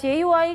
JUI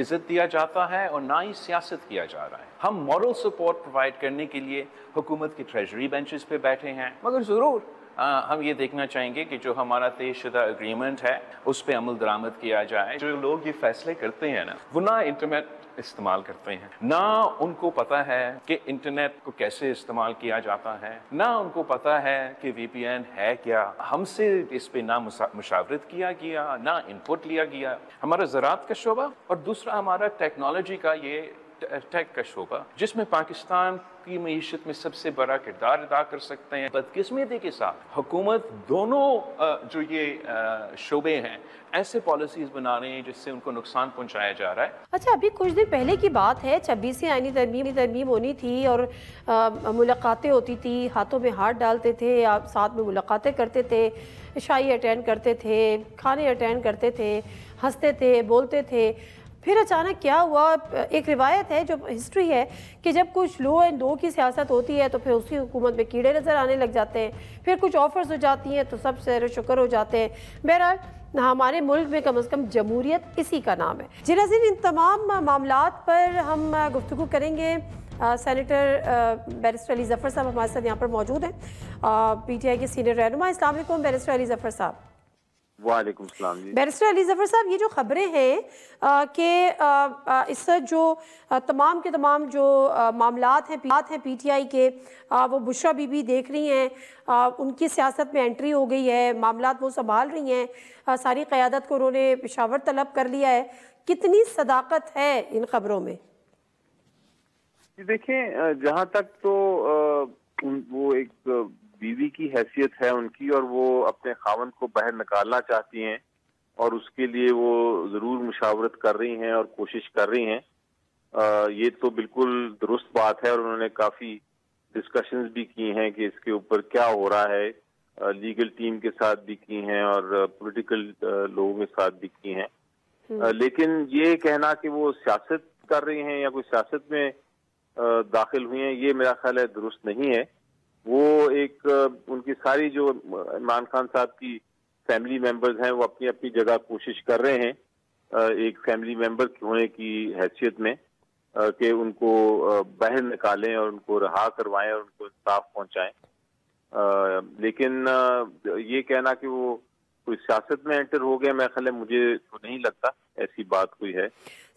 عزت دیا جاتا ہے اور نہ ہی سیاست کیا جا رہا ہے. ہم مورل سپورٹ پرووائڈ کرنے کے لیے حکومت کی ٹریجری بینچز پہ بیٹھے ہیں، مگر ضرور ہم یہ دیکھنا چاہیں گے کہ جو ہمارا طے شدہ اگریمنٹ ہے اس پہ عمل درآمد کیا جائے. جو لوگ یہ فیصلے کرتے ہیں نا، وہ نہ انٹرنیٹ استعمال کرتے ہیں، نہ ان کو پتہ ہے کہ انٹرنیٹ کو کیسے استعمال کیا جاتا ہے، نہ ان کو پتہ ہے کہ وی پی این ہے کیا. ہم سے اس پہ نہ مشاورت کیا گیا، نہ انپٹ لیا گیا. ہمارا زراعت کا شعبہ اور دوسرا ہمارا ٹیکنالوجی کا یہ ٹیک کا شعبہ، جس میں پاکستان کی معیشت میں سب سے بڑا کردار ادا کر سکتے ہیں. بدقسمتی کے ساتھ حکومت دونوں جو یہ شعبے ہیں ایسے پالیسیز بنا رہے ہیں جس سے ان کو نقصان پہنچایا جا رہا ہے. اچھا، ابھی کچھ دن پہلے کی بات ہے، 26ویں آئینی ترمیم ہونی تھی اور ملاقاتیں ہوتی تھی، ہاتھوں میں ہاتھ ڈالتے تھے، آپ ساتھ میں ملاقاتیں کرتے تھے، عشائی اٹینڈ کرتے تھے، کھانے اٹینڈ کرتے تھے، ہنستے تھے، بولتے تھے. پھر اچانک کیا ہوا؟ ایک روایت ہے جو ہسٹری ہے کہ جب کچھ لو اینڈ دو کی سیاست ہوتی ہے تو پھر اس کی حکومت میں کیڑے نظر آنے لگ جاتے ہیں، پھر کچھ آفرز ہو جاتی ہیں تو سب سیر و شکر ہو جاتے ہیں. بہرحال ہمارے ملک میں کم از کم جمہوریت اسی کا نام ہے. جی ناظرین، ان تمام معاملات پر ہم گفتگو کریں گے. سینیٹر بیرسٹر علی ظفر صاحب ہمارے ساتھ یہاں پر موجود ہیں، پی ٹی آئی کے سینئر رہنما. السلام علیکم بیرسٹر علی ظفر صاحب. وعلیکم السلام. جی بیرسٹر علی ظفر صاحب، یہ جو خبریں ہیں کہ اس جو تمام کے تمام جو معاملات ہیں پی ٹی آئی کے، وہ بشرا بی بی دیکھ رہی ہیں، ان کی سیاست میں انٹری ہو گئی ہے، معاملات وہ سنبھال رہی ہیں، ساری قیادت کو انہوں نے پشاور طلب کر لیا ہے، کتنی صداقت ہے ان خبروں میں؟ دیکھیں، جہاں تک تو وہ ایک بیوی کی حیثیت ہے ان کی، اور وہ اپنے خاوند کو باہر نکالنا چاہتی ہیں اور اس کے لیے وہ ضرور مشاورت کر رہی ہیں اور کوشش کر رہی ہیں. یہ تو بالکل درست بات ہے، اور انہوں نے کافی ڈسکشنز بھی کی ہیں کہ اس کے اوپر کیا ہو رہا ہے. لیگل ٹیم کے ساتھ بھی کی ہیں اور پولیٹیکل لوگوں کے ساتھ بھی کی ہیں. لیکن یہ کہنا کہ وہ سیاست کر رہی ہیں یا کوئی سیاست میں داخل ہوئی ہیں، یہ میرا خیال ہے درست نہیں ہے. وہ ایک ان کی ساری جو عمران خان صاحب کی فیملی ممبرز ہیں وہ اپنی اپنی جگہ کوشش کر رہے ہیں ایک فیملی ممبر ہونے کی حیثیت میں کہ ان کو باہر نکالیں اور ان کو رہا کروائیں اور ان کو انصاف پہنچائیں. لیکن یہ کہنا کہ وہ کوئی سیاست میں انٹر ہو گیا، میں خیال ہے مجھے تو نہیں لگتا ایسی بات کوئی ہے.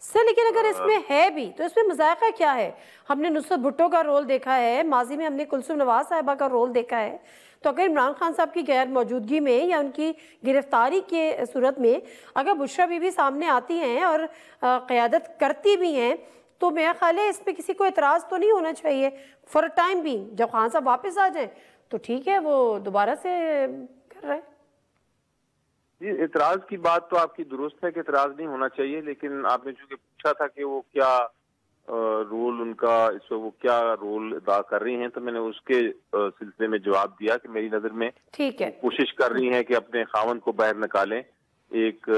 سر، لیکن اگر اس میں ہے بھی تو اس میں مذائقہ کیا ہے؟ ہم نے نصرت بھٹو کا رول دیکھا ہے، ماضی میں ہم نے کلثوم نواز صاحبہ کا رول دیکھا ہے. تو اگر عمران خان صاحب کی غیر موجودگی میں یا ان کی گرفتاری کے صورت میں اگر بشرا بی بی سامنے آتی ہیں اور قیادت کرتی بھی ہیں تو میرا خیال ہے اس پہ کسی کو اعتراض تو نہیں ہونا چاہیے فار اے ٹائم بھی. جب خان صاحب واپس آ جائیں تو ٹھیک ہے، وہ دوبارہ سے کر رہے ہیں. جی، اعتراض کی بات تو آپ کی درست ہے کہ اعتراض نہیں ہونا چاہیے، لیکن آپ نے چونکہ پوچھا تھا کہ وہ کیا رول ان کا اس میں وہ کیا رول ادا کر رہی ہیں، تو میں نے اس کے سلسلے میں جواب دیا کہ میری نظر میں ٹھیک ہے، کوشش کر رہی ہیں کہ اپنے خاوند کو باہر نکالیں ایک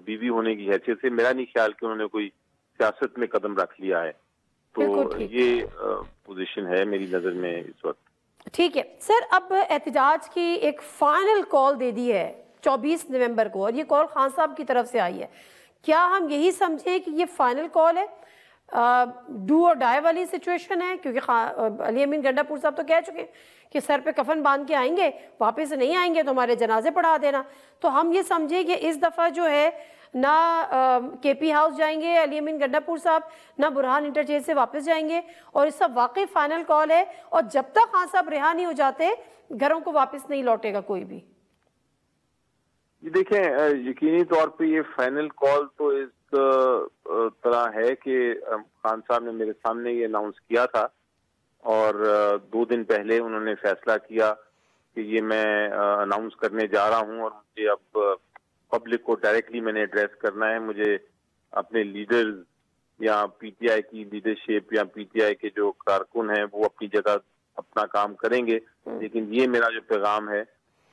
بیوی ہونے کی حیثیت سے. میرا نہیں خیال کہ انہوں نے کوئی سیاست میں قدم رکھ لیا ہے. تو یہ پوزیشن ہے میری نظر میں اس وقت. ٹھیک ہے سر. اب احتجاج کی ایک فائنل کال دے دی ہے 24 نومبر کو، اور یہ کال خان صاحب کی طرف سے آئی ہے. کیا ہم یہی سمجھیں کہ یہ فائنل کال ہے، ڈو اور ڈائی والی سچویشن ہے؟ کیونکہ علی امین گنڈا پور صاحب تو کہہ چکے کہ سر پہ کفن باندھ کے آئیں گے، واپس نہیں آئیں گے تو ہمارے جنازے پڑھا دینا. تو ہم یہ سمجھیں کہ اس دفعہ جو ہے نہ کے پی ہاؤس جائیں گے علی امین گنڈا پور صاحب، نہ برہان انٹرچینج سے واپس جائیں گے، اور اس سب واقعی فائنل کال ہے، اور جب تک خان صاحب رہا نہیں ہو جاتے گھروں کو واپس نہیں لوٹے گا کوئی بھی. دیکھیں، یقینی طور پہ یہ فائنل کال تو اس طرح ہے کہ خان صاحب نے میرے سامنے یہ اناؤنس کیا تھا، اور 2 دن پہلے انہوں نے فیصلہ کیا کہ یہ میں اناؤنس کرنے جا رہا ہوں، اور مجھے اب پبلک کو ڈائریکٹلی میں نے ایڈریس کرنا ہے. مجھے اپنے لیڈرز یا پی ٹی آئی کی لیڈرشپ یا پی ٹی آئی کے جو کارکن ہیں وہ اپنی جگہ اپنا کام کریں گے، لیکن یہ میرا جو پیغام ہے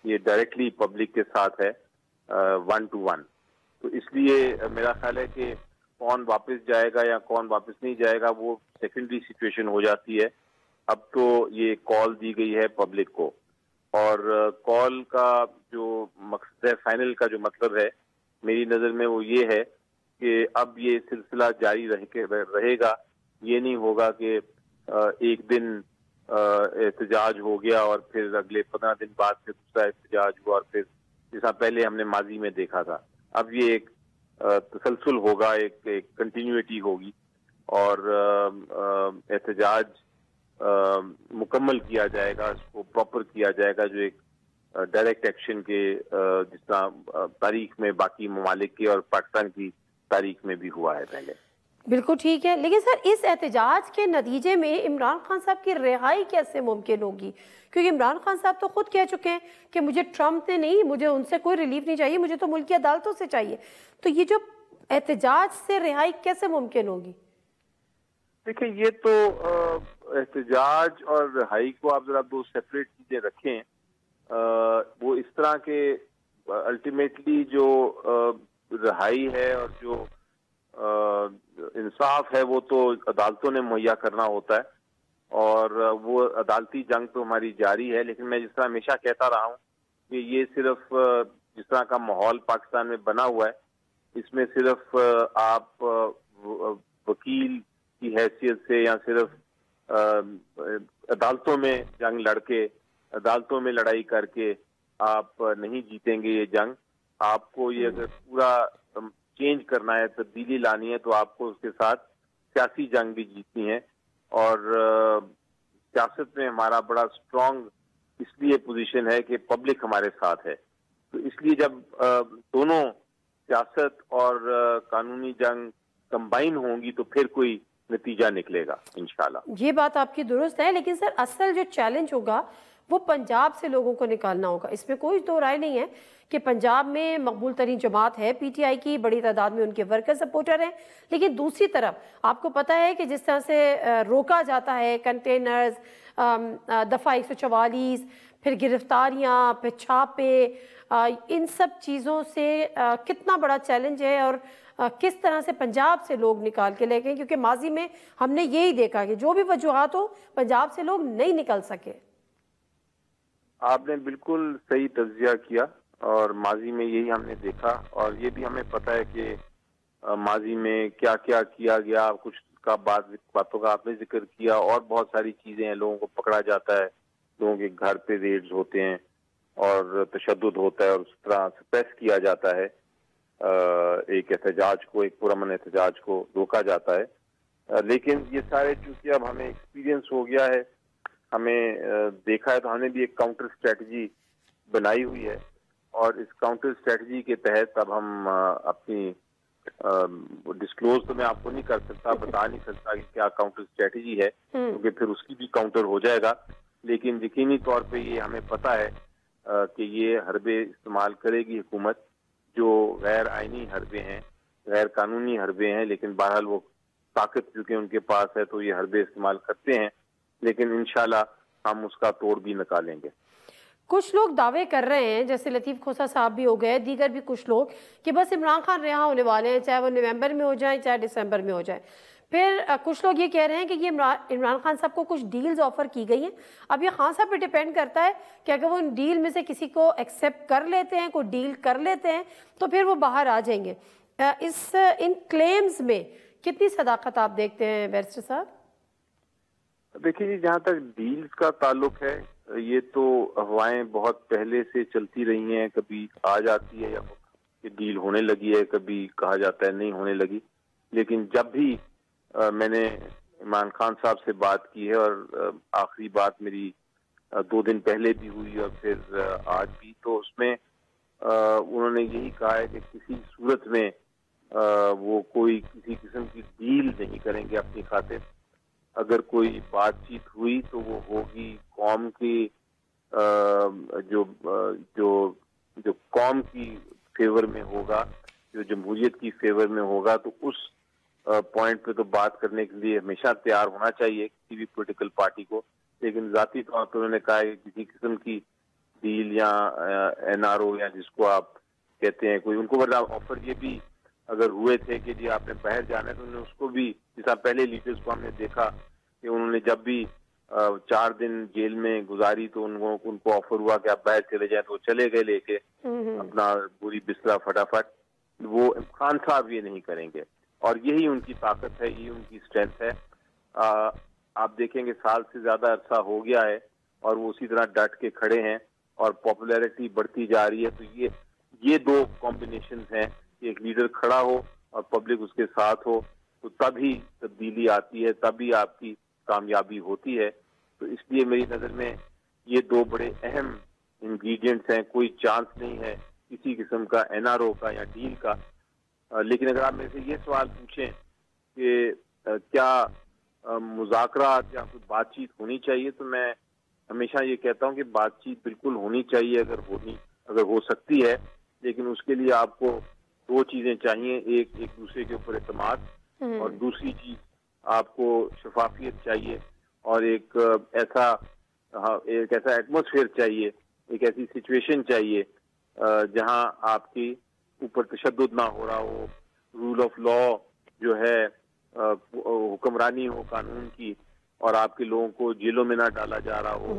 یہ ڈائریکٹلی پبلک کے ساتھ ہے، 1 to 1. تو اس لیے میرا خیال ہے کہ کون واپس جائے گا یا کون واپس نہیں جائے گا وہ سیکنڈری سچویشن ہو جاتی ہے. اب تو یہ کال دی گئی ہے پبلک کو، اور کال کا جو مقصد ہے، فائنل کا جو مطلب ہے میری نظر میں وہ یہ ہے کہ اب یہ سلسلہ جاری رہے گا. یہ نہیں ہوگا کہ ایک دن احتجاج ہو گیا اور پھر اگلے 15 دن بعد سے دوسرا احتجاج ہوا اور پھر جیسا پہلے ہم نے ماضی میں دیکھا تھا. اب یہ ایک تسلسل ہوگا, ایک کنٹینیوٹی ہوگی اور احتجاج مکمل کیا جائے گا, اس کو پراپر کیا جائے گا, جو ایک ڈائریکٹ ایکشن کے جس طرح تاریخ میں باقی ممالک کے اور پاکستان کی تاریخ میں بھی ہوا ہے پہلے. بالکل ٹھیک ہے, لیکن سر اس احتجاج کے نتیجے میں عمران خان صاحب کی رہائی کیسے ممکن ہوگی؟ کیونکہ عمران خان صاحب تو خود کہہ چکے ہیں کہ مجھے ٹرمپ نے نہیں, مجھے ان سے کوئی ریلیف نہیں چاہیے, مجھے تو ملکی عدالتوں سے چاہیے. تو یہ جو احتجاج سے رہائی کیسے ممکن ہوگی؟ دیکھیں, یہ تو احتجاج اور رہائی کو آپ ذرا دو سیپریٹ چیزیں رکھیں. وہ اس طرح کے الٹیمیٹلی جو رہائی ہے اور جو انصاف ہے وہ تو عدالتوں نے مہیا کرنا ہوتا ہے, اور وہ عدالتی جنگ تو ہماری جاری ہے. لیکن میں جس طرح ہمیشہ کہتا رہا ہوں کہ یہ صرف جس طرح کا ماحول پاکستان میں بنا ہوا ہے, اس میں صرف آپ وکیل کی حیثیت سے یا صرف عدالتوں میں جنگ لڑ کے, عدالتوں میں لڑائی کر کے آپ نہیں جیتیں گے یہ جنگ. آپ کو یہ اگر پورا چینج کرنا ہے, تبدیلی لانی ہے, تو آپ کو اس کے ساتھ سیاسی جنگ بھی جیتنی ہے. اور سیاست میں ہمارا بڑا اسٹرانگ اس لیے پوزیشن ہے کہ پبلک ہمارے ساتھ ہے. تو اس لیے جب دونوں سیاست اور قانونی جنگ کمبائن ہوں گی تو پھر کوئی نتیجہ نکلے گا انشاءاللہ. یہ بات آپ کی درست ہے, لیکن سر اصل جو چیلنج ہوگا وہ پنجاب سے لوگوں کو نکالنا ہوگا. اس میں کوئی دو رائے نہیں ہے کہ پنجاب میں مقبول ترین جماعت ہے پی ٹی آئی کی, بڑی تعداد میں ان کے ورکر سپورٹر ہیں. لیکن دوسری طرف آپ کو پتہ ہے کہ جس طرح سے روکا جاتا ہے کنٹینرز, دفعہ 144, پھر گرفتاریاں, پھر چھاپے, ان سب چیزوں سے کتنا بڑا چیلنج ہے اور کس طرح سے پنجاب سے لوگ نکال کے لے گئے, کیونکہ ماضی میں ہم نے یہی دیکھا کہ جو بھی وجوہات ہو پنجاب سے لوگ نہیں نکل سکے. آپ نے بالکل صحیح تجزیہ کیا, اور ماضی میں یہی ہم نے دیکھا, اور یہ بھی ہمیں پتہ ہے کہ ماضی میں کیا کیا کیا گیا. کچھ کا باتوں کا آپ نے ذکر کیا, اور بہت ساری چیزیں ہیں. لوگوں کو پکڑا جاتا ہے, لوگوں کے گھر پہ ریڈز ہوتے ہیں اور تشدد ہوتا ہے, اور اس طرح سپریس کیا جاتا ہے ایک احتجاج کو, ایک پرامن احتجاج کو روکا جاتا ہے. لیکن یہ سارے چونکہ اب ہمیں ایکسپیرینس ہو گیا ہے, ہمیں دیکھا ہے, تو ہم نے بھی ایک کاؤنٹر اسٹریٹجی بنائی ہوئی ہے, اور اس کاؤنٹر اسٹریٹجی کے تحت اب ہم اپنی ڈسکلوز تو میں آپ کو نہیں کر سکتا, بتا نہیں سکتا کہ کیا کاؤنٹر اسٹریٹجی ہے, کیونکہ پھر اس کی بھی کاؤنٹر ہو جائے گا. لیکن یقینی طور پہ یہ ہمیں پتہ ہے کہ یہ حربے استعمال کرے گی حکومت, جو غیر آئینی حربے ہیں, غیر قانونی حربے ہیں. لیکن بہرحال وہ طاقت چونکہ ان کے پاس ہے تو یہ حربے استعمال کرتے ہیں, لیکن انشاءاللہ ہم اس کا توڑ بھی نکالیں گے. کچھ لوگ دعوے کر رہے ہیں, جیسے لطیف کھوسہ صاحب بھی ہو گئے, دیگر بھی کچھ لوگ, کہ بس عمران خان رہا ہونے والے ہیں, چاہے وہ نومبر میں ہو جائیں چاہے دسمبر میں ہو جائے. پھر کچھ لوگ یہ کہہ رہے ہیں کہ یہ عمران خان صاحب کو کچھ ڈیلز آفر کی گئی ہیں. اب یہ خان صاحب پہ ڈیپینڈ کرتا ہے کہ اگر وہ ان ڈیل میں سے کسی کو ایکسیپٹ کر لیتے ہیں, کوئی ڈیل کر لیتے ہیں, تو پھر وہ باہر آ جائیں گے. ان کلیمز میں کتنی صداقت آپ دیکھتے ہیں بیرسٹر صاحب؟ دیکھیے جی, جہاں تک ڈیلز کا تعلق ہے, یہ تو افواہیں بہت پہلے سے چلتی رہی ہیں. کبھی آ جاتی ہے کہ ڈیل ہونے لگی ہے, کبھی کہا جاتا ہے نہیں ہونے لگی. لیکن جب بھی میں نے عمران خان صاحب سے بات کی ہے, اور آخری بات میری 2 دن پہلے بھی ہوئی اور پھر آج بھی, تو اس میں انہوں نے یہی کہا ہے کہ کسی صورت میں وہ کوئی کسی قسم کی ڈیل نہیں کریں گے اپنی خاطر. اگر کوئی بات چیت ہوئی تو وہ ہوگی قوم کی جو قوم کی فیور میں ہوگا, جو جمہوریت کی فیور میں ہوگا. تو اس پوائنٹ پہ تو بات کرنے کے لیے ہمیشہ تیار ہونا چاہیے کسی بھی پولیٹیکل پارٹی کو. لیکن ذاتی طور پر انہوں نے کہا ہے کہ کسی قسم کی ڈیل یا این آر او یا جس کو آپ کہتے ہیں, کوئی ان کو ورنہ آفر یہ بھی اگر ہوئے تھے کہ جی آپ نے باہر جانا ہے, تو انہوں نے اس کو بھی, جیسا پہلے لیڈرز کو ہم نے دیکھا کہ انہوں نے جب بھی 4 دن جیل میں گزاری تو ان کو آفر ہوا کہ آپ باہر چلے جائیں, تو وہ چلے گئے لے کے اپنا پوری بستر فٹافٹ. وہ خان صاحب یہ نہیں کریں گے، اور یہی ان کی طاقت ہے، یہی ان کی اسٹرینتھ ہے۔ آپ دیکھیں گے سال سے زیادہ عرصہ ہو گیا ہے اور وہ اسی طرح ڈٹ کے کھڑے ہیں اور پاپولیرٹی بڑھتی جا رہی ہے۔ تو یہ دو کمبینیشنز ہیں کہ ایک لیڈر کھڑا ہو اور پبلک اس کے ساتھ ہو، تو تب ہی تبدیلی آتی ہے، تب ہی آپ کی کامیابی ہوتی ہے۔ تو اس لیے میری نظر میں یہ دو بڑے اہم انگریڈینٹس ہیں۔ کوئی چانس نہیں ہے کسی قسم کا NRO کا یا ڈیل کا۔ لیکن اگر آپ میرے سے یہ سوال پوچھیں کہ کیا مذاکرات یا کوئی بات چیت ہونی چاہیے، تو میں ہمیشہ یہ کہتا ہوں کہ بات چیت بالکل ہونی چاہیے اگر ہو سکتی ہے، لیکن اس کے لیے آپ کو دو چیزیں چاہیے، ایک دوسرے کے اوپر اعتماد، اور دوسری چیز آپ کو شفافیت چاہیے، اور ایک ایسا ایٹماسفیئر چاہیے، ایک ایسی سچویشن چاہیے جہاں آپ کی اوپر تشدد نہ ہو رہا ہو، رول آف لا جو ہے، حکمرانی ہو قانون کی، اور آپ کے لوگوں کو جیلوں میں نہ ڈالا جا رہا ہو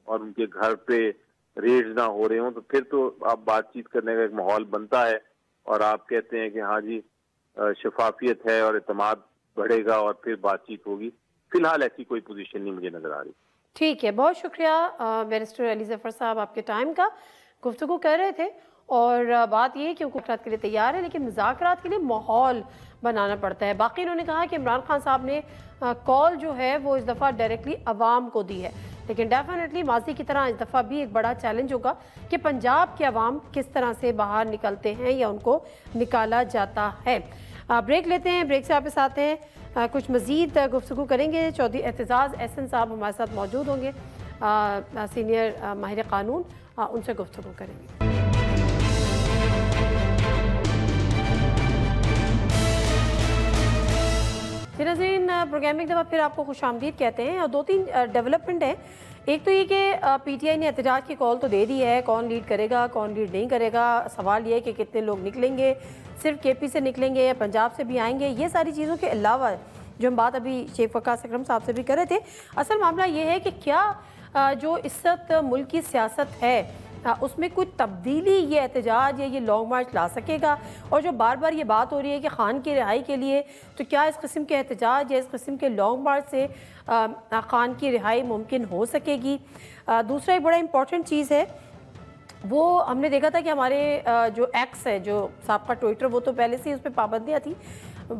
اور ان کے گھر پہ ریڈز نہ ہو رہے ہوں، تو پھر تو آپ بات چیت کرنے کا ایک ماحول بنتا ہے اور آپ کہتے ہیں کہ ہاں جی شفافیت ہے اور اعتماد بڑھے گا اور پھر بات چیت ہوگی۔ فی الحال ایسی کوئی پوزیشن نہیں مجھے نظر آ رہی۔ ٹھیک ہے، بہت شکریہ بیرسٹر علی ظفر صاحب آپ کے ٹائم کا۔ گفتگو کر رہے تھے اور بات یہ ہے کہ حکومت کے لیے تیار ہے، لیکن مذاکرات کے لیے ماحول بنانا پڑتا ہے۔ باقی انہوں نے کہا کہ عمران خان صاحب نے کال جو ہے وہ اس دفعہ ڈائریکٹلی عوام کو دی ہے، لیکن ڈیفینیٹلی ماضی کی طرح اس دفعہ بھی ایک بڑا چیلنج ہوگا کہ پنجاب کے عوام کس طرح سے باہر نکلتے ہیں یا ان کو نکالا جاتا ہے۔ بریک لیتے ہیں، بریک سے واپس آتے ہیں، کچھ مزید گفتگو کریں گے۔ چودھری اعتزاز احسن صاحب ہمارے ساتھ موجود ہوں گے، سینئر ماہر قانون، ان سے گفتگو کریں گے۔ ناظرین، پروگرام ایک دفعہ پھر آپ کو خوش آمدید کہتے ہیں، اور دو تین ڈیولپمنٹ ہیں۔ ایک تو یہ کہ پی ٹی آئی نے احتجاج کی کال تو دے دی ہے، کون لیڈ کرے گا کون لیڈ نہیں کرے گا، سوال یہ ہے کہ کتنے لوگ نکلیں گے، صرف کے پی سے نکلیں گے یا پنجاب سے بھی آئیں گے۔ یہ ساری چیزوں کے علاوہ جو ہم بات ابھی چیف وقاص اکرم صاحب سے بھی کر رہے تھے، اصل معاملہ یہ ہے کہ کیا جو اس وقت ملک کی سیاست ہے اس میں کوئی تبدیلی یہ احتجاج یا یہ لانگ مارچ لا سکے گا؟ اور جو بار بار یہ بات ہو رہی ہے کہ خان کی رہائی کے لیے، تو کیا اس قسم کے احتجاج یا اس قسم کے لانگ مارچ سے خان کی رہائی ممکن ہو سکے گی؟ دوسرا ایک بڑا امپورٹنٹ چیز ہے، وہ ہم نے دیکھا تھا کہ ہمارے جو ایکس ہے، جو سابقہ ٹویٹر، وہ تو پہلے سے اس پہ پابندیاں تھیں،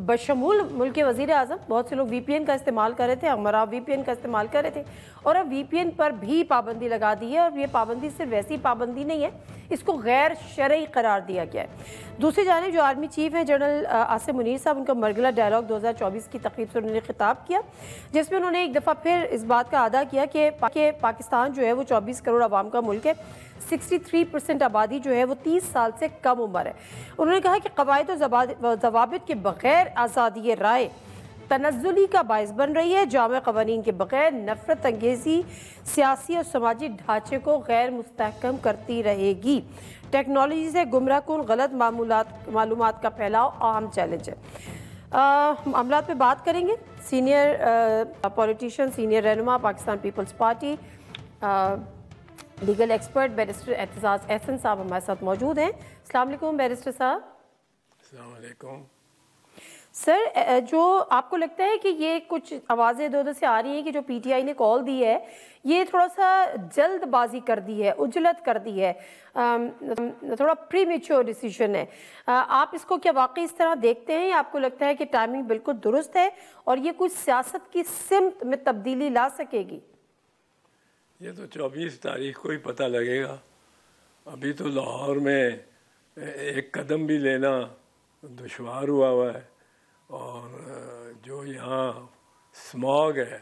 بشمول ملک کے وزیر اعظم۔ بہت سے لوگ وی پی این کا استعمال کر رہے تھے، ہمارا وی پی این کا استعمال کر رہے تھے، اور اب وی پی این پر بھی پابندی لگا دی ہے، اور یہ پابندی صرف ویسی پابندی نہیں ہے، اس کو غیر شرعی قرار دیا گیا ہے۔ دوسری جانب جو آرمی چیف ہیں جنرل عاصم منیر صاحب، ان کا مرگلہ ڈائلاگ 2024 کی تقریب سے انہوں نے خطاب کیا، جس میں انہوں نے ایک دفعہ پھر اس بات کا اعادہ کیا کہ پاکستان جو ہے وہ 24 کروڑ عوام کا ملک ہے، 63% آبادی جو ہے وہ 30 سال سے کم عمر ہے۔ انہوں نے کہا کہ قواعد و ضوابط کے بغیر آزادی رائے تنزلی کا باعث بن رہی ہے، جامع قوانین کے بغیر نفرت انگیزی سیاسی اور سماجی ڈھانچے کو غیر مستحکم کرتی رہے گی، ٹیکنالوجی سے گمراہ کن غلط معلومات کا پھیلاؤ اہم چیلنج ہے۔ معاملات پہ بات کریں گے، سینئر پولیٹیشین، سینئر رہنما Pakistan Peoples Party, legal expert barrister Aitzaz Ahsan صاحب ہمارے ساتھ موجود ہیں۔ السلام علیکم بیرسٹر صاحب۔ السلام علیکم سر، جو آپ کو لگتا ہے کہ یہ کچھ آوازیں ادھر ادھر سے آ رہی ہیں کہ جو پی ٹی آئی نے کال دی ہے یہ تھوڑا سا جلد بازی کر دی ہے، عجلت کر دی ہے، تھوڑا پری میچور ڈیسیژن ہے، آپ اس کو کیا واقعی اس طرح دیکھتے ہیں یا آپ کو لگتا ہے کہ ٹائمنگ بالکل درست ہے اور یہ کچھ سیاست کی سمت میں تبدیلی لا سکے گی؟ یہ تو 24 تاریخ کو ہی پتہ لگے گا۔ ابھی تو لاہور میں ایک قدم بھی لینا دشوار ہوا ہے، اور جو یہاں اسماگ ہے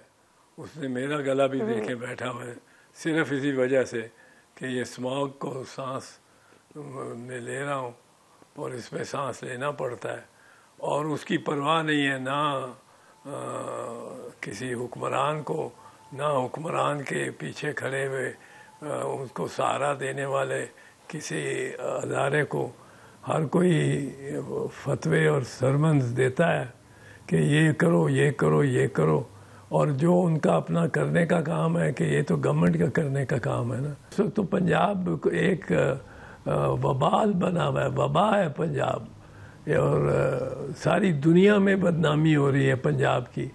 اس نے میرا گلا بھی دیکھے بیٹھا ہوا ہے، صرف اسی وجہ سے کہ یہ اسماگ کو سانس میں لے رہا ہوں اور اس میں سانس لینا پڑتا ہے، اور اس کی پرواہ نہیں ہے نہ کسی حکمران کو، نہ حکمران کے پیچھے کھڑے ہوئے اس کو سہارا دینے والے کسی ادارے کو۔ ہر کوئی فتوے اور سرمنز دیتا ہے کہ یہ کرو یہ کرو یہ کرو، اور جو ان کا اپنا کرنے کا کام ہے کہ یہ تو گورنمنٹ کا کرنے کا کام ہے نا۔ اس وقت تو پنجاب ایک وبال بنا ہوا ہے، وبا ہے پنجاب، اور ساری دنیا میں بدنامی ہو رہی ہے پنجاب کی.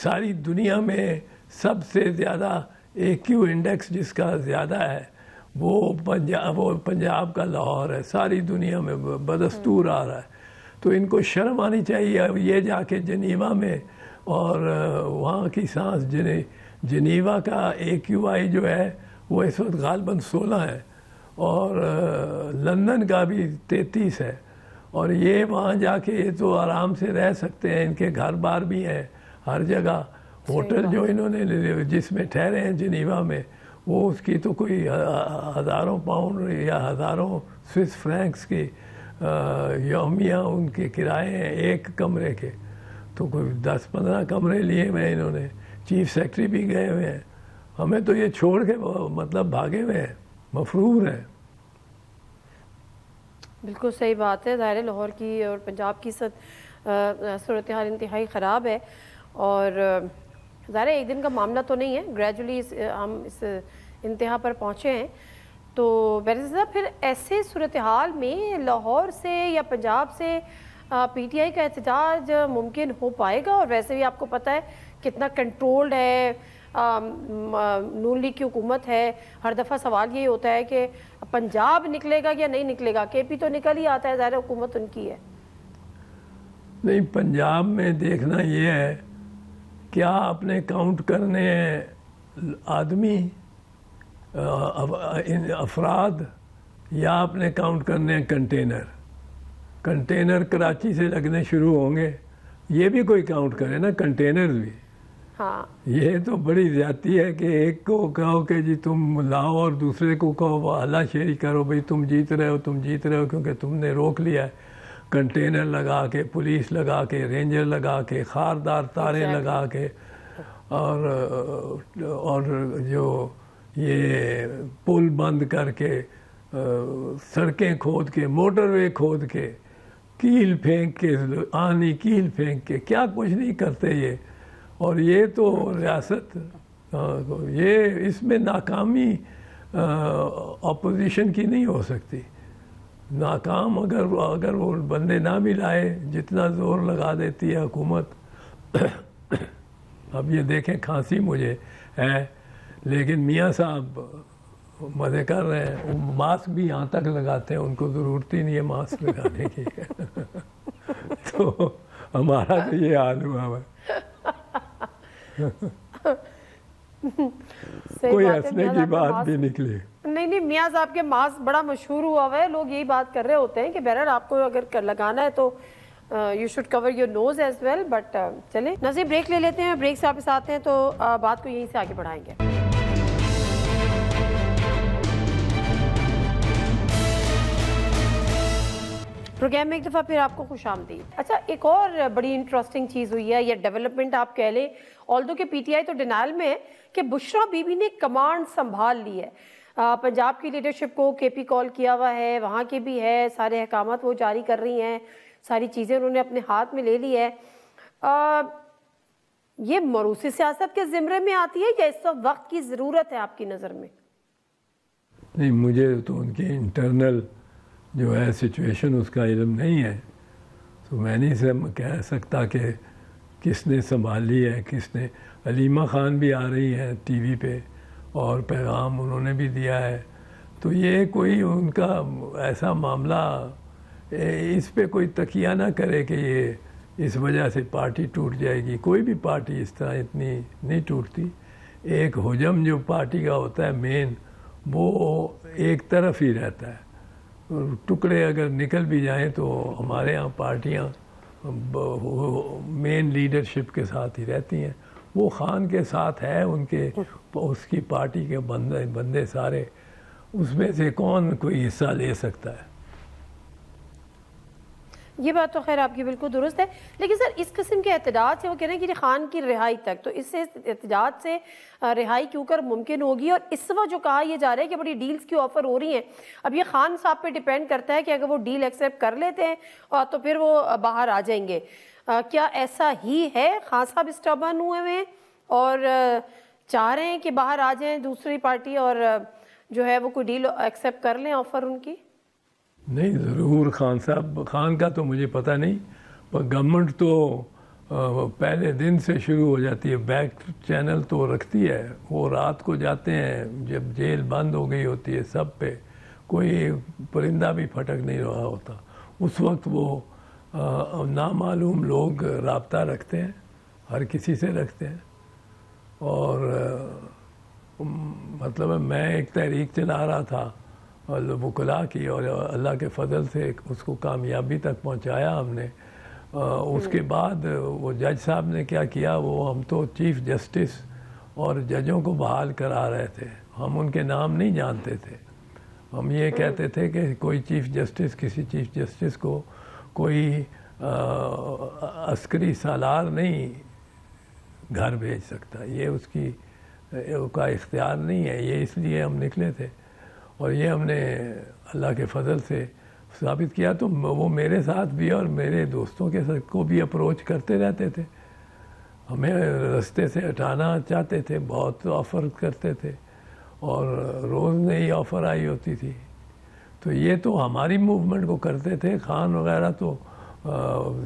ساری دنیا میں سب سے زیادہ AQ انڈیکس جس کا زیادہ ہے وہ پنجاب کا لاہور ہے. ساری دنیا میں بدستور آ رہا ہے. تو ان کو شرم آنی چاہیے. اب یہ جا کے جنیوا میں اور وہاں کی سانس جنیوا کا AQI جو ہے وہ اس وقت غالباً 16 ہے اور لندن کا بھی 33 ہے. اور یہ وہاں جا کے یہ تو آرام سے رہ سکتے ہیں. ان کے گھر بار بھی ہیں ہر جگہ. ہوٹل جو انہوں نے جس میں ٹھہرے ہیں جنیوا میں وہ اس کی تو کوئی ہزاروں پاؤنڈ یا ہزاروں سوئس فرینکس کی یومیہ ان کے کرائے ہیں ایک کمرے کے. تو کوئی 10-15 کمرے لیے ہوئے ہیں انہوں نے. چیف سیکرٹری بھی گئے ہوئے ہیں. ہمیں تو یہ چھوڑ کے مطلب بھاگے ہوئے ہیں, مفرور ہیں. بالکل صحیح بات ہے. ظاہر لاہور کی اور پنجاب کی صورتحال انتہائی خراب ہے اور ظاہر ایک دن کا معاملہ تو نہیں ہے. گریجولی ہم اس انتہا پر پہنچے ہیں. تو بیرسٹر صاحب پھر ایسے صورتحال میں لاہور سے یا پنجاب سے PTI کا احتجاج ممکن ہو پائے گا؟ اور ویسے بھی آپ کو پتہ ہے کتنا کنٹرولڈ ہے نون لیگ کی حکومت ہے. ہر دفعہ سوال یہی ہوتا ہے کہ پنجاب نکلے گا یا نہیں نکلے گا. KP تو نکل ہی آتا ہے, ظاہر حکومت ان کی ہے. نہیں, پنجاب میں دیکھنا یہ ہے کیا اپنے کاؤنٹ کرنے ہیں آدمی افراد یا اپنے کاؤنٹ کرنے ہیں کنٹینر. کنٹینر کراچی سے لگنے شروع ہوں گے, یہ بھی کوئی کاؤنٹ کرے نا, کنٹینر بھی. ہاں, یہ تو بڑی زیادتی ہے کہ ایک کو کہو کہ جی تم لاؤ اور دوسرے کو کہو اللہ شیری کرو بھئی تم جیت رہے ہو کیونکہ تم نے روک لیا ہے. کنٹینر لگا کے, پولیس لگا کے, رینجر لگا کے, خاردار تاریں لگا کے اور جو یہ پل بند کر کے, سڑکیں کھود کے, موٹر وے کھود کے, کیل پھینک کے, آنی کیل پھینک کے, کیا کچھ نہیں کرتے یہ. اور یہ تو ریاست یہ اس میں ناکامی اپوزیشن کی نہیں ہو سکتی. ناکام اگر وہ بندے نہ بھی لائے جتنا زور لگا دیتی ہے حکومت. اب یہ دیکھیں کھانسی مجھے ہے لیکن میاں صاحب مزے کر رہے ہیں. وہ ماسک بھی یہاں تک لگاتے ہیں, ان کو ضرورت ہی نہیں ہے ماسک لگانے کی. تو ہمارا تو یہ حال ہوا ہے. کوئی ہنسنے کی بات بھی نکلی نہیں. میاں صاحب کے ماسک بڑا مشہور ہوا ہے. لوگ یہی بات کر رہے ہوتے ہیں کہ بہرحال آپ کو اگر لگانا ہے تو you should cover your nose as well. But چلیں ناظرین بریک لے لیتے ہیں. بریک سے واپس آتے ہیں تو بات کو یہیں سے آگے بڑھائیں گے. پروگرام میں ایک دفعہ پھر آپ کو خوش آمدید. اچھا, ایک اور بڑی انٹرسٹنگ چیز ہوئی ہے یا ڈیولپمنٹ آپ کہہ لیں, آلدو کہ PTI تو ڈینائل میں ہے, کہ بشرا بی بی نے کمانڈ سنبھال لی ہے. پنجاب کی لیڈرشپ کو KP کال کیا ہوا ہے, وہاں کے بھی ہے, سارے احکامات وہ جاری کر رہی ہیں, ساری چیزیں انہوں نے اپنے ہاتھ میں لے لی ہے. یہ موروثی سیاست کے زمرے میں آتی ہے یا اس وقت کی ضرورت ہے آپ کی نظر میں؟ نہیں, مجھے تو ان کی انٹرنل جو ہے سچویشن اس کا علم نہیں ہے, تو میں نہیں کہہ سکتا کہ کس نے سنبھالی ہے کس نے. علیمہ خان بھی آ رہی ہیں TV پہ اور پیغام انہوں نے بھی دیا ہے. تو یہ کوئی ان کا ایسا معاملہ, اس پہ کوئی تکیہ نہ کرے کہ یہ اس وجہ سے پارٹی ٹوٹ جائے گی. کوئی بھی پارٹی اس طرح اتنی نہیں ٹوٹتی. ایک حجم جو پارٹی کا ہوتا ہے مین, وہ ایک طرف ہی رہتا ہے. ٹکڑے اگر نکل بھی جائیں تو ہمارے ہاں پارٹیاں مین لیڈرشپ کے ساتھ ہی رہتی ہیں. وہ خان کے ساتھ ہے, ان کے اس کی پارٹی کے بندے سارے, اس میں سے کون کوئی حصہ لے سکتا ہے. یہ بات تو خیر آپ کی بالکل درست ہے. لیکن سر اس قسم کے احتجاج سے وہ کہہ رہے ہیں کہ خان کی رہائی تک, تو اس سے احتجاج سے رہائی کیوں کر ممکن ہوگی؟ اور اس وقت جو کہا یہ جا رہا ہے کہ بڑی ڈیلز کی آفر ہو رہی ہیں, اب یہ خان صاحب پہ ڈیپینڈ کرتا ہے کہ اگر وہ ڈیل ایکسیپٹ کر لیتے ہیں تو پھر وہ باہر آ جائیں گے. کیا ایسا ہی ہے؟ خان صاحب اسٹبن ہوئے ہیں اور چاہ رہے ہیں کہ باہر آ جائیں دوسری پارٹی اور جو ہے وہ کوئی ڈیل ایکسیپٹ کر لیں آفر ان کی؟ نہیں ضرور خان صاحب، خان کا تو مجھے پتہ نہیں، پر گورنمنٹ تو پہلے دن سے شروع ہو جاتی ہے، بیک چینل تو رکھتی ہے، وہ رات کو جاتے ہیں جب جیل بند ہو گئی ہوتی ہے، سب پہ کوئی پرندہ بھی پھٹک نہیں رہا ہوتا، اس وقت وہ نامعلوم لوگ رابطہ رکھتے ہیں، ہر کسی سے رکھتے ہیں. اور مطلب میں ایک تحریک چلا رہا تھا وکلاء کی، اور اللہ کے فضل سے اس کو کامیابی تک پہنچایا ہم نے. اس کے بعد وہ جج صاحب نے کیا کیا، وہ ہم تو چیف جسٹس اور ججوں کو بحال کرا رہے تھے، ہم ان کے نام نہیں جانتے تھے. ہم یہ کہتے تھے کہ کوئی چیف جسٹس کسی چیف جسٹس کو کوئی عسکری سالار نہیں گھر بھیج سکتا، یہ اس کا اختیار نہیں ہے. یہ اس لیے ہم نکلے تھے، اور یہ ہم نے اللہ کے فضل سے ثابت کیا. تو وہ میرے ساتھ بھی اور میرے دوستوں کے ساتھ کو بھی اپروچ کرتے رہتے تھے، ہمیں رستے سے ہٹانا چاہتے تھے، بہت آفر کرتے تھے، اور روز نئی آفر آئی ہوتی تھی. تو یہ تو ہماری موومنٹ کو کرتے تھے. خان وغیرہ تو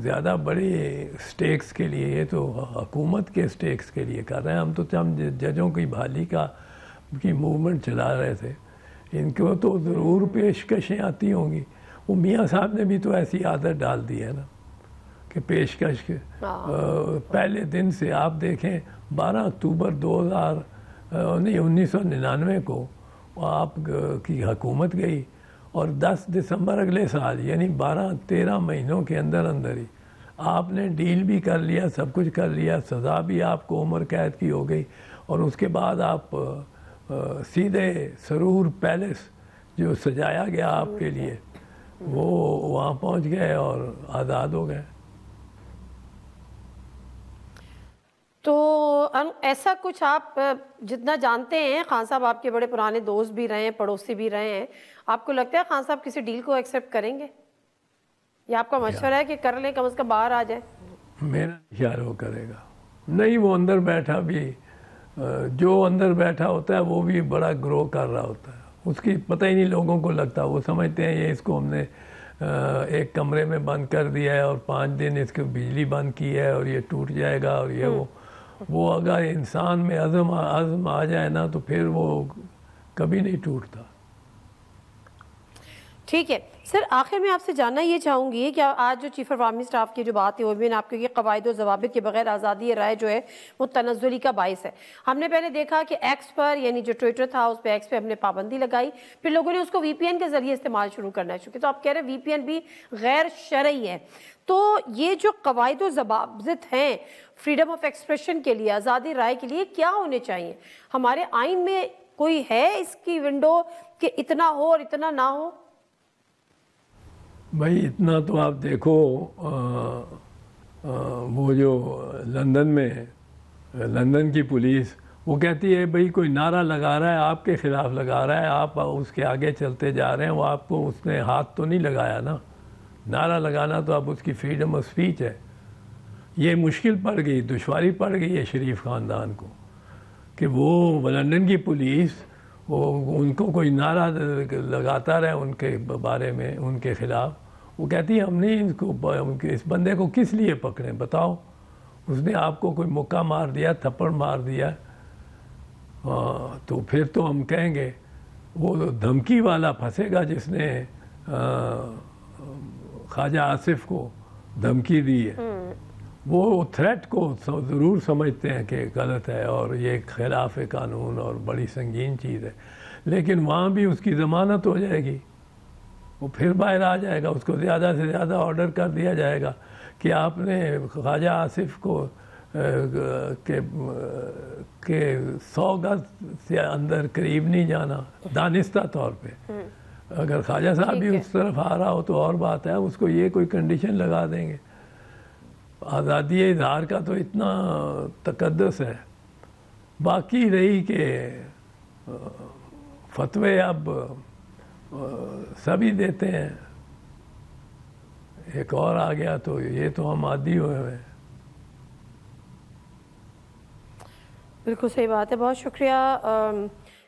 زیادہ بڑی سٹیکس کے لیے، یہ تو حکومت کے سٹیکس کے لیے کر رہے ہیں. ہم ججوں کی بحالی کی موومنٹ چلا رہے تھے. ان کو تو ضرور پیشکشیں آتی ہوں گی. وہ میاں صاحب نے بھی تو ایسی عادت ڈال دی ہے نا کہ پیشکش پہلے دن سے. آپ دیکھیں 12 اکتوبر 1999 کو آپ کی حکومت گئی، اور 10 دسمبر اگلے سال، یعنی 12-13 مہینوں کے اندر ہی آپ نے ڈیل بھی کر لیا، سب کچھ کر لیا، سزا بھی آپ کو عمر قید کی ہو گئی. اور اس کے بعد آپ سیدھے سرور پیلس جو سجایا گیا آپ کے لیے، وہ وہاں پہنچ گئے اور آزاد ہو گئے. تو ایسا کچھ آپ جتنا جانتے ہیں، خان صاحب آپ کے بڑے پرانے دوست بھی رہے ہیں، پڑوسی بھی رہے ہیں، آپ کو لگتا ہے خان صاحب کسی ڈیل کو ایکسیپٹ کریں گے، یا آپ کا مشورہ ہے کہ کر لیں، کم از کم باہر آ جائے؟ میرا خیال وہ کرے گا نہیں. وہ اندر بیٹھا بھی، جو اندر بیٹھا ہوتا ہے وہ بھی بڑا گرو کر رہا ہوتا ہے، اس کی پتہ ہی نہیں لوگوں کو لگتا. وہ سمجھتے ہیں یہ اس کو ہم نے ایک کمرے میں بند کر دیا ہے اور 5 دن اس کو بجلی بند کی ہے اور یہ ٹوٹ جائے گا، اور یہ وہ اگر انسان میں عزم آ جائے نا تو پھر وہ کبھی نہیں ٹوٹتا. ٹھیک ہے سر، آخر میں آپ سے جاننا یہ چاہوں گی کہ آج جو چیف آف آرمی اسٹاف کی جو بات ہے وہ بھی آپ کے قواعد و ضوابط کے بغیر آزادی رائے جو ہے وہ تنزلی کا باعث ہے. ہم نے پہلے دیکھا کہ ایکس پر، یعنی جو ٹویٹر تھا اس پہ، ایکس پہ ہم نے پابندی لگائی، پھر لوگوں نے اس کو وی پی این کے ذریعے استعمال شروع کرنا شروع کیا. تو آپ کہہ رہے ہیں وی پی این بھی غیر شرعی ہے. تو یہ جو قواعد و ضوابط ہیں فریڈم آف ایکسپریشن کے لیے، آزادی رائے کے لیے، کیا ہونے چاہیے؟ ہمارے آئین میں کوئی ہے اس کی ونڈو کہ اتنا ہو اور اتنا نہ ہو؟ بھائی اتنا تو آپ دیکھو، وہ جو لندن کی پولیس وہ کہتی ہے بھئی کوئی نعرہ لگا رہا ہے، آپ کے خلاف لگا رہا ہے، آپ اس کے آگے چلتے جا رہے ہیں، وہ آپ کو اس نے ہاتھ تو نہیں لگایا نا. نعرہ لگانا تو اب اس کی فریڈم آف اسپیچ ہے. یہ مشکل پڑ گئی، دشواری پڑ گئی ہے شریف خاندان کو کہ وہ لندن کی پولیس ان کو کوئی نعرہ لگاتا رہے ان کے بارے میں، ان کے خلاف. وہ کہتی ہے ہم نے اس بندے کو کس لیے پکڑیں بتاؤ، اس نے آپ کو کوئی مکہ مار دیا، تھپڑ مار دیا، تو پھر تو ہم کہیں گے وہ دھمکی والا پھنسے گا جس نے خواجہ آصف کو دھمکی دی ہے. وہ تھریٹ کو ضرور سمجھتے ہیں کہ غلط ہے اور یہ خلاف قانون اور بڑی سنگین چیز ہے، لیکن وہاں بھی اس کی ضمانت ہو جائے گی، وہ پھر باہر آ جائے گا. اس کو زیادہ سے زیادہ آرڈر کر دیا جائے گا کہ آپ نے خواجہ آصف کو کہ 100 گز سے اندر قریب نہیں جانا دانستہ طور پہ. اگر خواجہ صاحب بھی اس طرف آ رہا ہو تو اور بات ہے، اس کو یہ کوئی کنڈیشن لگا دیں گے. آزادی اظہار کا تو اتنا تقدس ہے. باقی رہی کہ فتوے اب سبھی دیتے ہیں، ایک اور آ گیا تو یہ تو ہم عادی ہوئے ہیں. بالکل صحیح بات ہے. بہت شکریہ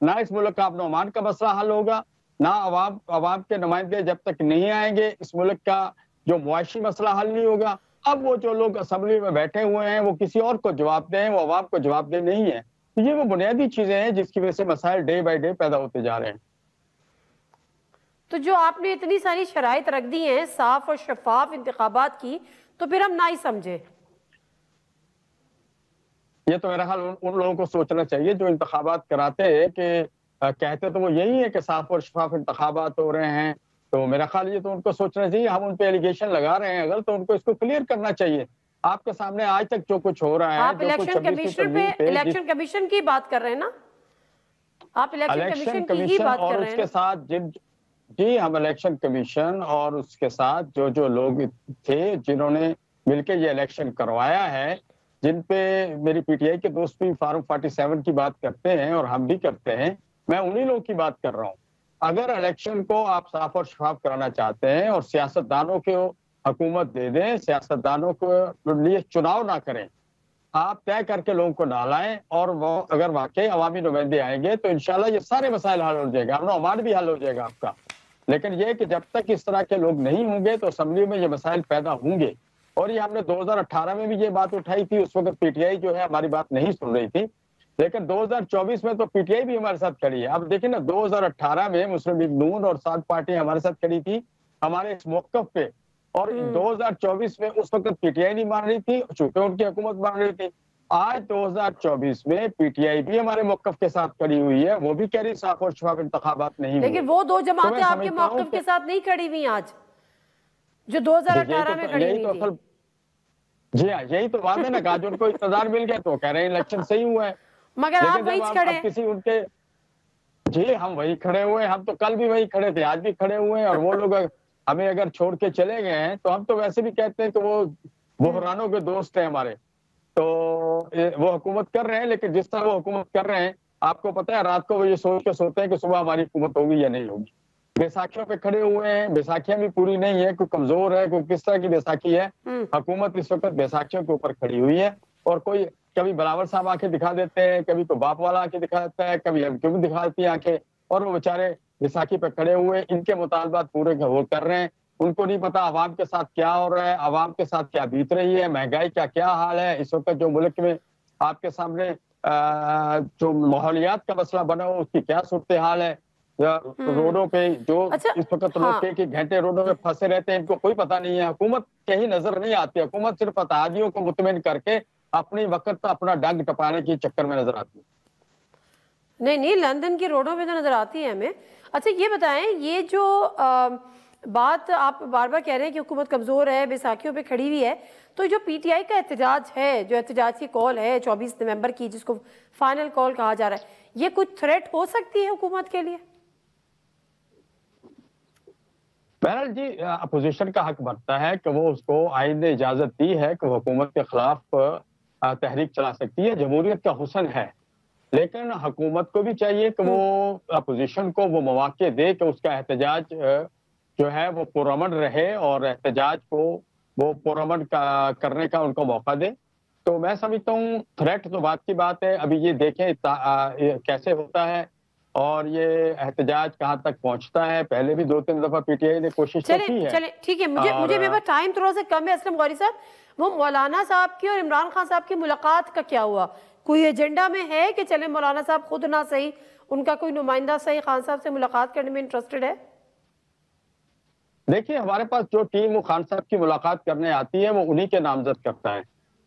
نہ اس ملک کا امن و امان کا مسئلہ حل ہوگا، نہ عوام کے نمائندے جب تک نہیں آئیں گے اس ملک کا جو معاشی مسئلہ حل نہیں ہوگا۔ اب وہ جو لوگ اسمبلی میں بیٹھے ہوئے ہیں وہ کسی اور کو جواب دیں، وہ عوام کو جواب دیں نہیں ہے۔ یہ وہ بنیادی چیزیں ہیں جس کی وجہ سے مسائل ڈے بائی ڈے پیدا ہوتے جا رہے ہیں۔ تو جو آپ نے اتنی ساری شرائط رکھ دی ہیں صاف اور شفاف انتخابات کی، تو پھر ہم نہ ہی سمجھے۔ یہ تو میرا خیال ان لوگوں کو سوچنا چاہیے جو انتخابات کراتے ہیں کہ کہتے تو وہ یہی ہے کہ صاف اور شفاف انتخابات ہو رہے ہیں، تو میرا خیال یہ تو ان کو سوچنا چاہیے۔ ہم ان پہ ایلیگیشن لگا رہے ہیں اگر، تو ان کو اس کو کلیئر کرنا چاہیے۔ آپ کے سامنے آج تک جو کچھ ہو رہا ہے، آپ الیکشن کمیشن کی بات کر رہے ہیں نا؟ آپ الیکشن کمیشن کی ہی بات کر رہے ہیں نا؟ جی ہم الیکشن کمیشن اور اس کے ساتھ جو لوگ تھے جنہوں نے مل کے یہ الیکشن کروایا ہے، جن پہ میری پی ٹی آئی کے دوست بھی فارم 47 کی بات کرتے ہیں اور ہم بھی کرتے ہیں، میں انہی لوگوں کی بات کر رہا ہوں۔ اگر الیکشن کو آپ صاف اور شفاف کرانا چاہتے ہیں اور سیاستدانوں کو حکومت دے دیں، سیاستدانوں کو لیے چناؤ نہ کریں، آپ طے کر کے لوگوں کو نہ لائیں، اور وہ اگر واقعی عوامی نمائندے آئیں گے تو انشاءاللہ یہ سارے مسائل حل ہو جائے گا، امن و امان بھی حل ہو جائے گا آپ کا۔ لیکن یہ کہ جب تک اس طرح کے لوگ نہیں ہوں گے تو اسمبلی میں یہ مسائل پیدا ہوں گے۔ اور یہ ہم نے 2018 میں بھی یہ بات اٹھائی تھی، اس وقت پی ٹی آئی جو ہے ہماری بات نہیں سن رہی تھی، لیکن 2024 میں تو پی ٹی آئی بھی ہمارے ساتھ کھڑی ہے۔ اب دیکھیں نا، 2018 میں مسلم لیگ نون اور 7 پارٹیاں ہمارے ساتھ کھڑی تھی ہمارے اس موقف پہ، اور 2024 میں اس وقت پی ٹی آئی نہیں مان رہی تھی چونکہ ان کی حکومت مان رہی تھی۔ آج 2024 میں پی ٹی آئی بھی ہمارے موقف کے ساتھ کھڑی ہوئی ہے، وہ بھی کہہ رہی صاف اور شفاف انتخابات نہیں ہوئے۔ لیکن وہ دو جماعتیں آپ کے موقف کے ساتھ نہیں کھڑی ہوئی آج، جو 2018 میں کھڑی ہوئی تھی۔ جی ہاں، یہی تو بات ہے نا کہ آج ان کو اقتدار مل گیا تو کہہ رہے ہیں الیکشن صحیح ہوا ہے، مگر آپ وہی کھڑے ہیں۔ کسی ان کے جی ہم وہی کھڑے ہوئے ہیں، ہم تو کل بھی وہی کھڑے تھے، آج بھی کھڑے ہوئے ہیں، اور وہ لوگ ہمیں اگر چھوڑ کے چلے گئے ہیں تو ہم تو ویسے بھی کہتے ہیں کہ وہ بحرانوں کے دوست ہیں ہمارے، تو وہ حکومت کر رہے ہیں، لیکن جس طرح وہ حکومت کر رہے ہیں آپ کو پتہ ہے رات کو وہ یہ سوچ کے سوتے ہیں کہ صبح ہماری حکومت ہوگی یا نہیں ہوگی۔ بیساکھیوں پہ کھڑے ہوئے ہیں، بیساکھیاں بھی پوری نہیں ہے، کوئی کمزور ہے، کوئی کس طرح کی بیساکھی ہے۔ حکومت اس وقت بیساکھیوں کے اوپر کھڑی ہوئی ہے، اور کوئی کبھی بلاول صاحب آنکھیں دکھا دیتے ہیں، کبھی کوئی باپ والا آنکھیں دکھا دیتا ہے، کبھی ہم کیوں دکھا دیتی ہیں آنکھیں، اور وہ بیچارے بیساکھی پہ کھڑے ہوئے ان کے مطالبات پورے وہ کر رہے ہیں۔ ان کو نہیں پتا عوام کے ساتھ کیا ہو رہا ہے، عوام کے ساتھ کیا بیت رہی ہے، مہنگائی کا کیا حال ہے اس وقت جو ملک میں آپ کے سامنے جو ماحولیات کا مسئلہ بنا ہو اس کی کیا صورتحال ہے، روڈوں پہ جو اس وقت لوگ ایک گھنٹے روڈوں پہ پھنسے رہتے ہیں، ان کو کوئی پتہ نہیں ہے، حکومت کہیں نظر نہیں آتی، حکومت صرف اتحادیوں کو مطمئن کر کے اپنی وقت اپنا ڈنگ ٹپانے کے چکر میں نظر آتی ہے۔ نہیں لندن کی روڈوں پہ تو نظر آتی ہے ہمیں۔ اچھا یہ بتائیں، یہ جو بات آپ بار بار کہہ رہے ہیں کہ حکومت کمزور ہے، بیساکھیوں پہ کھڑی ہوئی ہے، تو جو پی ٹی آئی کا احتجاج ہے، جو احتجاج کی کال ہے 24 نومبر کی، جس کو فائنل کال کہا جا رہا ہے، یہ کچھ تھریٹ ہو سکتی ہے حکومت کے لیے؟ بہرحال جی اپوزیشن کا حق بنتا ہے کہ وہ اس کو آئین نے اجازت دی ہے کہ وہ حکومت کے خلاف تحریک چلا سکتی ہے، جمہوریت کا حسن ہے، لیکن حکومت کو بھی چاہیے کہ وہ اپوزیشن کو وہ مواقع دے کہ اس کا احتجاج جو ہے وہ پرامن رہے، اور احتجاج کو وہ پرامن کرنے کا ان کو موقع دے۔ تو میں سمجھتا ہوں تھریٹ تو بات کی بات ہے، ابھی یہ دیکھیں کیسے ہوتا ہے اور یہ احتجاج کہاں تک پہنچتا ہے۔ پہلے بھی 2-3 دفعہ پی ٹی آئی نے کوشش کی ہے۔ چلیں ٹھیک ہے، مجھے میرے پاس ٹائم تھوڑا سا کم ہے اسلم غوری صاحب، وہ مولانا صاحب کی اور عمران خان صاحب کی ملاقات کا کیا ہوا؟ کوئی ایجنڈا میں ہے کہ چلیں مولانا صاحب خود نہ صحیح، ان کا کوئی نمائندہ صحیح خان صاحب سے ملاقات کرنے میں انٹرسٹڈ ہے؟ دیکھیے ہمارے پاس جو ٹیم وہ خان صاحب کی ملاقات کرنے آتی ہے وہ انہی کے نامزد کرتا ہے،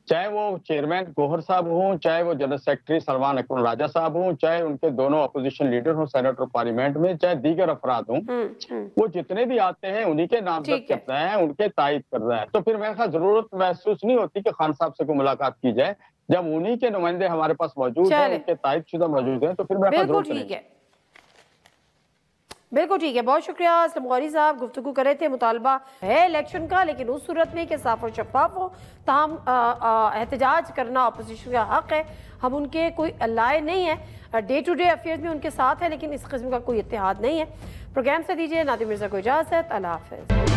چاہے وہ چیئرمین گوہر صاحب ہوں، چاہے وہ جنرل سیکرٹری سلمان اکرم راجہ صاحب ہوں، چاہے ان کے دونوں اپوزیشن لیڈر ہوں سینیٹر پارلیمنٹ میں، چاہے دیگر افراد ہوں، وہ جتنے بھی آتے ہیں انہی کے نامزد کرتا ہے، ان کے تائید کرتا ہے۔ تو پھر میرے خیال ضرورت محسوس نہیں ہوتی کہ خان صاحب سے کوئی ملاقات کی جائے، جب انہی کے نمائندے ہمارے پاس موجود ہیں، ان کے تائید شدہ موجود ہیں، تو پھر میرے خیال ضرورت نہیں ہے۔ بالکل ٹھیک ہے، بہت شکریہ اسلم غوری صاحب، گفتگو کر رہے تھے، مطالبہ ہے الیکشن کا لیکن اس صورت میں کہ صاف اور شفاف ہو، تاہم احتجاج کرنا اپوزیشن کا حق ہے، ہم ان کے کوئی الائے نہیں ہیں، ڈے ٹو ڈے افیئرز میں ان کے ساتھ ہیں لیکن اس قسم کا کوئی اتحاد نہیں ہے۔ پروگرام سے دیجیے نادر مرزا کو اجازت، اللہ حافظ۔